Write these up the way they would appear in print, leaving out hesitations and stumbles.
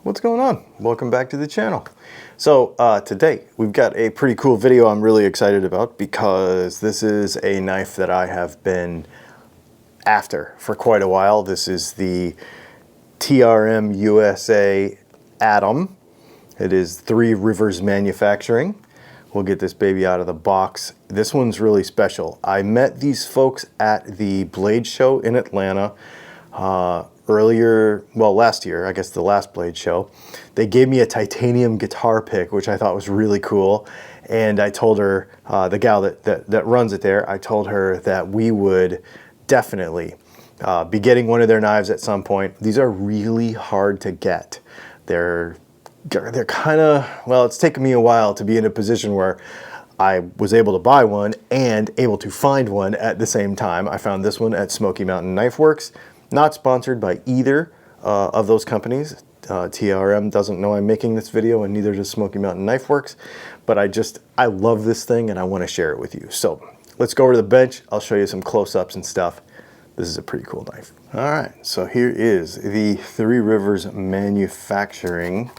What's going on? Welcome back to the channel. So today we've got a pretty cool video I'm really excited about because this is a knife that I have been after for quite a while. This is the TRM USA Atom. It is Three Rivers Manufacturing. We'll get this baby out of the box. This one's really special. I met these folks at the Blade Show in Atlanta last year, I guess the last Blade Show. They gave me a titanium guitar pick, which I thought was really cool. And I told her, the gal that runs it there, I told her that we would definitely be getting one of their knives at some point. These are really hard to get. They're kind of, well, it's taken me a while to be in a position where I was able to buy one and able to find one at the same time. I found this one at Smoky Mountain Knife Works. Not sponsored by either of those companies. TRM doesn't know I'm making this video, and neither does Smoky Mountain Knife Works. But I love this thing and I want to share it with you. So let's go over to the bench. I'll show you some close-ups and stuff. This is a pretty cool knife. All right, so here is the Three Rivers Manufacturing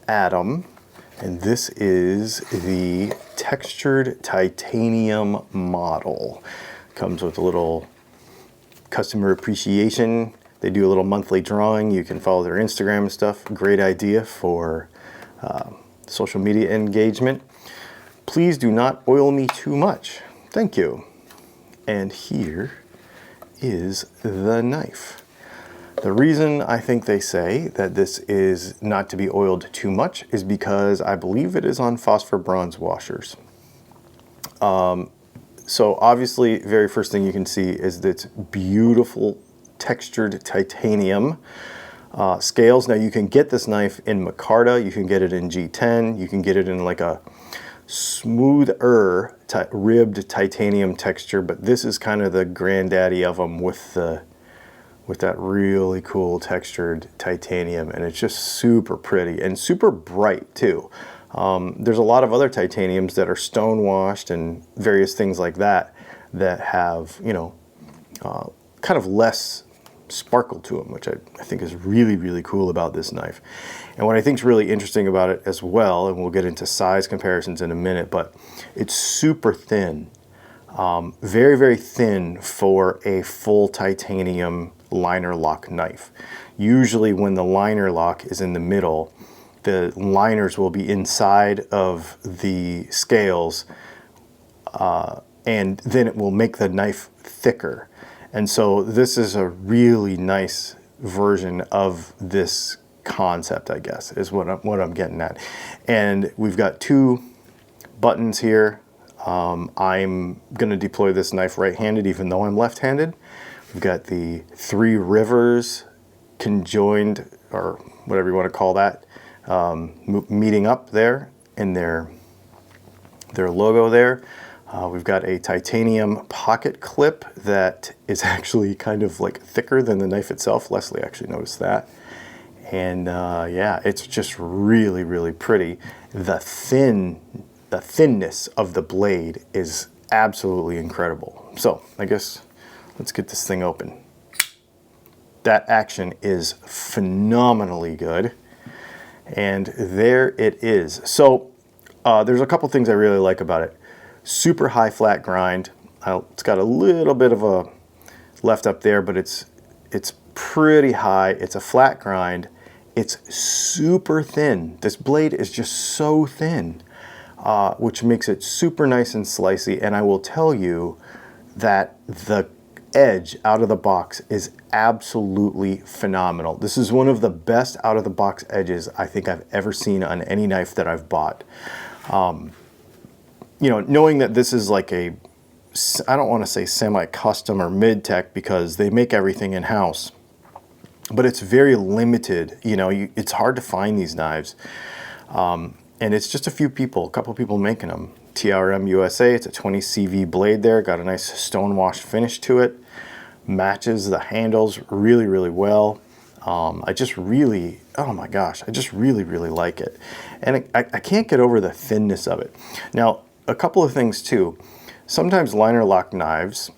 Atom. And this is the textured titanium model. Comes with a little customer appreciation. They do a little monthly drawing. You can follow their Instagram and stuff. Great idea for social media engagement. Please do not oil me too much. Thank you. And here is the knife. The reason I think they say that this is not to be oiled too much is because I believe it is on phosphor bronze washers. So obviously, very first thing you can see is this beautiful textured titanium scales. Now you can get this knife in micarta, you can get it in G10, you can get it in like a smoother ribbed titanium texture, but this is kind of the granddaddy of them with that really cool textured titanium, and it's just super pretty and super bright too. There's a lot of other titaniums that are stone washed and various things like that that have, you know, kind of less sparkle to them, which I think is really, really cool about this knife. And what I think is really interesting about it as well, and we'll get into size comparisons in a minute, but it's super thin. Very, very thin for a full titanium liner lock knife. Usually when the liner lock is in the middle, the liners will be inside of the scales, and then it will make the knife thicker. And so this is a really nice version of this concept, I guess, is what I'm getting at. And we've got two buttons here. I'm gonna deploy this knife right-handed, even though I'm left-handed. We've got the Three Rivers conjoined, or whatever you want to call that, meeting up there in their logo there. We've got a titanium pocket clip that is actually kind of like thicker than the knife itself. Leslie actually noticed that. And yeah, it's just really, really pretty. The thinness of the blade is absolutely incredible. So I guess let's get this thing open. That action is phenomenally good. And there it is. So there's a couple things I really like about it. Super high flat grind. It's got a little bit of a left up there, but it's pretty high. It's a flat grind. It's super thin. This blade is just so thin, which makes it super nice and slicey. And I will tell you that the edge out of the box is absolutely phenomenal. This is one of the best out of the box edges I think I've ever seen on any knife that I've bought. You know, knowing that this is like I don't want to say semi-custom or mid-tech because they make everything in-house, but it's very limited. You know, it's hard to find these knives. And it's just a couple people making them. TRM USA, it's a 20 CV blade there, got a nice stonewash finish to it, matches the handles really, really well. I just really, oh my gosh, I just really, really like it. And I can't get over the thinness of it. Now, a couple of things too. Sometimes liner lock knives,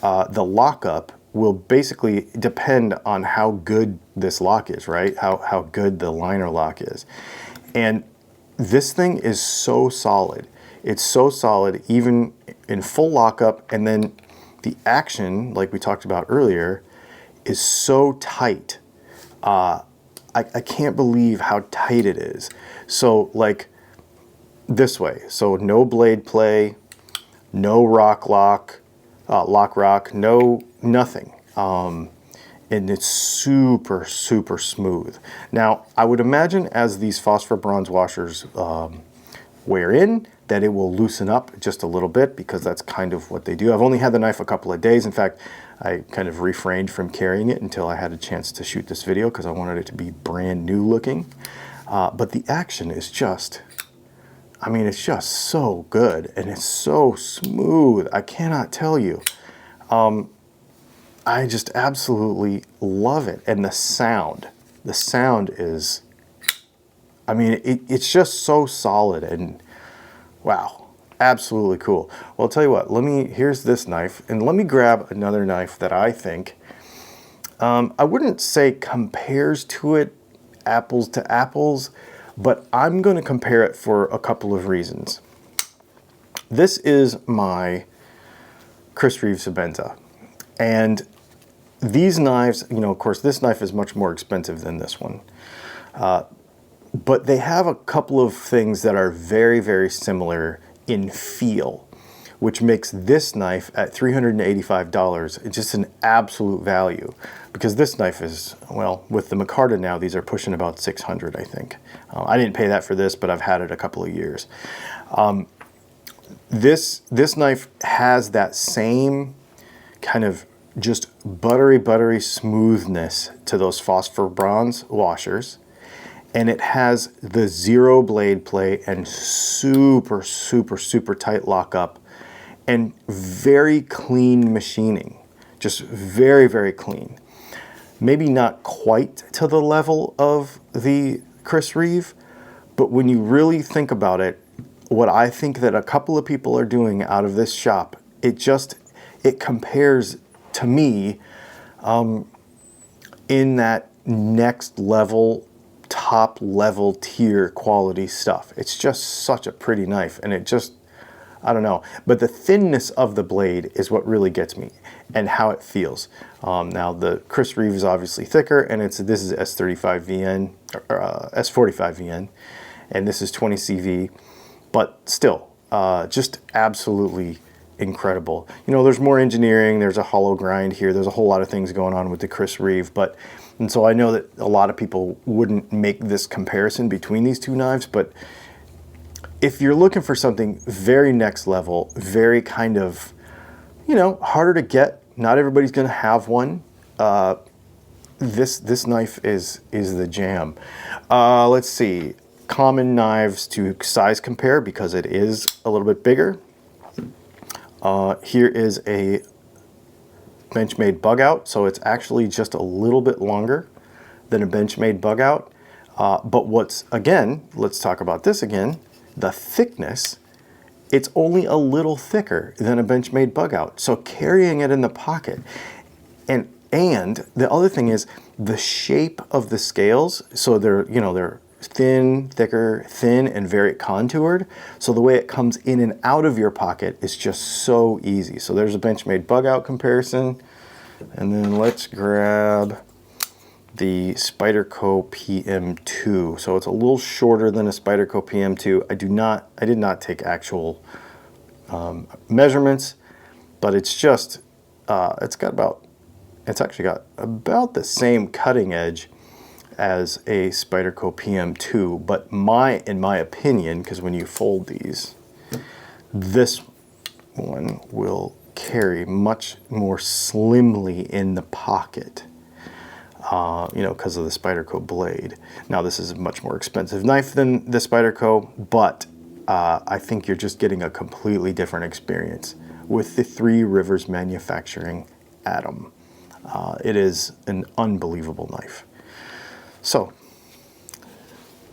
the lockup will basically depend on how good this lock is, right? How good the liner lock is. And this thing is so solid. It's so solid even in full lockup, and then the action, like we talked about earlier, is so tight. I can't believe how tight it is. So like this way, so no blade play, no lock, no nothing. And it's super, super smooth. Now, I would imagine as these phosphor bronze washers wear in, that it will loosen up just a little bit, because that's kind of what they do. I've only had the knife a couple of days. In fact, I kind of refrained from carrying it until I had a chance to shoot this video, because I wanted it to be brand new looking. But the action is just, I mean, it's just so good, and it's so smooth. I cannot tell you. I just absolutely love it. And the sound is, I mean, it's just so solid, and wow, absolutely cool. Well, I'll tell you what, here's this knife, and let me grab another knife that I think, I wouldn't say compares to it apples to apples, but I'm going to compare it for a couple of reasons. This is my Chris Reeve Sebenza, and these knives, you know, of course, this knife is much more expensive than this one, but they have a couple of things that are very, very similar in feel, which makes this knife at $385 just an absolute value, because this knife is, well, with the micarta now, these are pushing about 600, I think. I didn't pay that for this, but I've had it a couple of years. This knife has that same kind of just buttery smoothness to those phosphor bronze washers, and it has the zero blade play and super tight lockup and very clean machining, just very clean. Maybe not quite to the level of the Chris Reeve, but when you really think about it, what I think that a couple of people are doing out of this shop, it compares to me in that next level, top level tier quality stuff. It's just such a pretty knife, and it just, I don't know, but the thinness of the blade is what really gets me, and how it feels. Now the Chris Reeve is obviously thicker, and this is S35 VN, or S45 VN, and this is 20 CV, but still, just absolutely incredible. You know, there's more engineering, there's a hollow grind here, there's a whole lot of things going on with the Chris Reeve, and so I know that a lot of people wouldn't make this comparison between these two knives, but if you're looking for something very next level, very kind of, you know, harder to get, not everybody's gonna have one, this knife is the jam. Let's see, common knives to size compare, because it is a little bit bigger. Here is a Benchmade bug out, so it's actually just a little bit longer than a Benchmade bug out. But let's talk about this again, the thickness, it's only a little thicker than a Benchmade bug out. So carrying it in the pocket, and the other thing is the shape of the scales, so they're thin, thicker, thin, and very contoured. So the way it comes in and out of your pocket is just so easy. So there's a Benchmade bug out comparison. And then let's grab the Spyderco PM2. So it's a little shorter than a Spyderco PM2. I did not take actual measurements, but it's just, it's actually got about the same cutting edge as a Spyderco PM2, but in my opinion, because when you fold these, this one will carry much more slimly in the pocket, you know, because of the Spyderco blade. Now this is a much more expensive knife than the Spyderco, but I think you're just getting a completely different experience with the Three Rivers Manufacturing Atom. It is an unbelievable knife. So,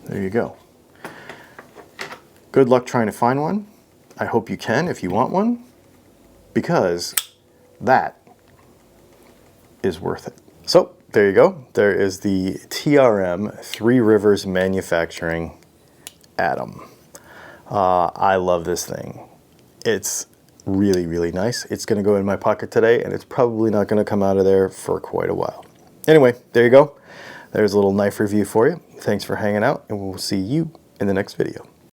there you go. Good luck trying to find one. I hope you can if you want one, because that is worth it. So there you go. There is the TRM Three Rivers Manufacturing Atom. I love this thing. It's really, really nice. It's going to go in my pocket today, and it's probably not going to come out of there for quite a while. Anyway, there you go. There's a little knife review for you. Thanks for hanging out, and we'll see you in the next video.